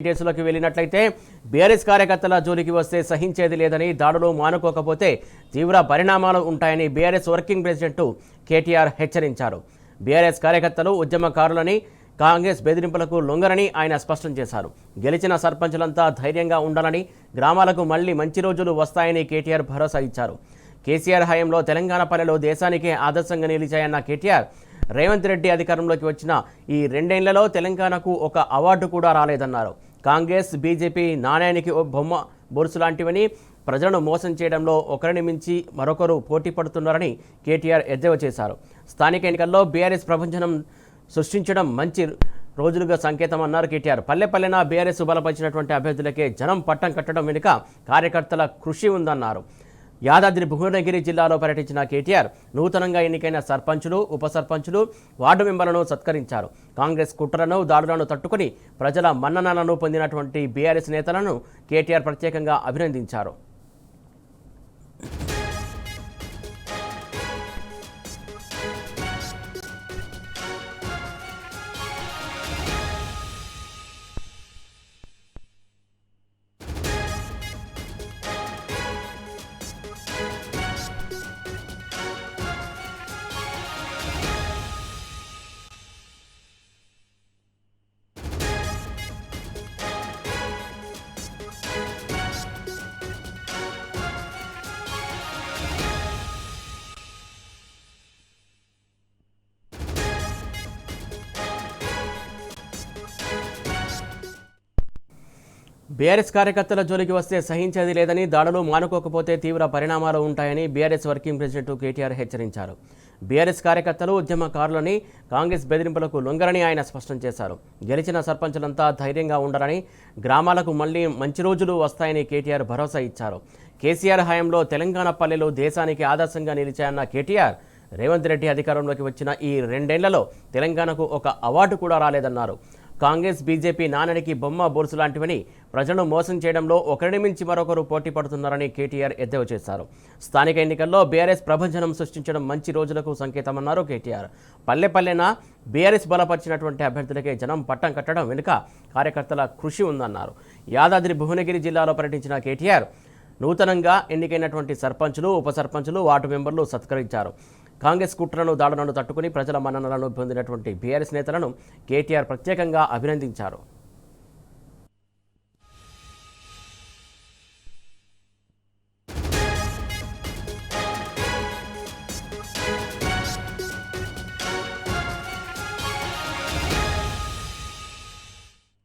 డీటెయిల్స్లోకి వెళ్ళినట్లయితే బీఆర్ఎస్ కార్యకర్తల జోలికి వస్తే సహించేది లేదని, దాడులు మానుకోకపోతే తీవ్ర పరిణామాలు ఉంటాయని బీఆర్ఎస్ వర్కింగ్ ప్రెసిడెంట్ కేటీఆర్ హెచ్చరించారు. బీఆర్ఎస్ కార్యకర్తలు ఉద్యమకారులని, కాంగ్రెస్ బెదిరింపులకు లొంగరని ఆయన స్పష్టం చేశారు. గెలిచిన సర్పంచులంతా ధైర్యంగా ఉండాలని, గ్రామాలకు మళ్లీ మంచి రోజులు వస్తాయని కేటీఆర్ భరోసా ఇచ్చారు. కేసీఆర్ హయాంలో తెలంగాణ పల్లెలు దేశానికే ఆదర్శంగా నిలిచాయన్న కేటీఆర్, రేవంత్ రెడ్డి అధికారంలోకి వచ్చిన ఈ 2 ఏళ్లలో తెలంగాణకు ఒక అవార్డు కూడా రాలేదన్నారు. కాంగ్రెస్, బీజేపీ నాణ్యానికి బొమ్మ బొరుసు లాంటివని, ప్రజలను మోసం చేయడంలో ఒకరిని మించి మరొకరు పోటీ పడుతున్నారని కేటీఆర్ ఎద్దేవా చేశారు. స్థానిక ఎన్నికల్లో బీఆర్ఎస్ ప్రభంజనం సృష్టించడం మంచి రోజులుగా సంకేతం అన్నారు కేటీఆర్. పల్లెపల్లెన బీఆర్ఎస్ బలపరిచినటువంటి అభ్యర్థులకే జనం పట్టం కట్టడం వెనుక కార్యకర్తల కృషి ఉందన్నారు. యాదాద్రి భువనగిరి జిల్లాలో పర్యటించిన కేటీఆర్ నూతనంగా ఎన్నికైన సర్పంచులు, ఉప సర్పంచులు, వార్డు మెంబర్లను సత్కరించారు. కాంగ్రెస్ కుట్రలను, దాడులను తట్టుకుని ప్రజల మన్ననలను పొందినటువంటి బీఆర్ఎస్ నేతలను కేటీఆర్ ప్రత్యేకంగా అభినందించారు. బీఆర్ఎస్ కార్యకర్తల జోలికి వస్తే సహించేది లేదని, దాడులు మానుకోకపోతే తీవ్ర పరిణామాలు ఉంటాయని బీఆర్ఎస్ వర్కింగ్ ప్రెసిడెంట్ కేటీఆర్ హెచ్చరించారు. బీఆర్ఎస్ కార్యకర్తలు ఉద్యమకారులని, కాంగ్రెస్ బెదిరింపులకు లొంగరని ఆయన స్పష్టం చేశారు. గెలిచిన సర్పంచులంతా ధైర్యంగా ఉండాలని, గ్రామాలకు మళ్లీ మంచి రోజులు వస్తాయని కేటీఆర్ భరోసా ఇచ్చారు. కేసీఆర్ హయాంలో తెలంగాణ పల్లెలు దేశానికి ఆదర్శంగా నిలిచాయన్న కేటీఆర్, రేవంత్ రెడ్డి అధికారంలోకి వచ్చిన ఈ 2 ఏళ్లలో తెలంగాణకు ఒక అవార్డు కూడా రాలేదన్నారు. కాంగ్రెస్, బీజేపీ నాణ్యానికి బొమ్మ బొరుసు లాంటివని, ప్రజలను మోసం చేయడంలో ఒకరిని మించి మరొకరు పోటీ పడుతున్నారని కేటీఆర్ ఎద్దేవా చేశారు. స్థానిక ఎన్నికల్లో బీఆర్ఎస్ ప్రభంజనం సృష్టించడం మంచి రోజులకు సంకేతమన్నారు కేటీఆర్. పల్లెపల్లెన బీఆర్ఎస్ బలపరిచినటువంటి అభ్యర్థులకే జనం పట్టం కట్టడం వెనుక కార్యకర్తల కృషి ఉందన్నారు. యాదాద్రి భువనగిరి జిల్లాలో పర్యటించిన కేటీఆర్ నూతనంగా ఎన్నికైనటువంటి సర్పంచులు, ఉప సర్పంచులు, వార్డు మెంబర్లు సత్కరించారు. కాంగ్రెస్ కుట్రను, దాడులను తట్టుకుని ప్రజల మన్ననలను పొందినటువంటి బీఆర్ఎస్ నేతలను కేటీఆర్ ప్రత్యేకంగా అభినందించారు.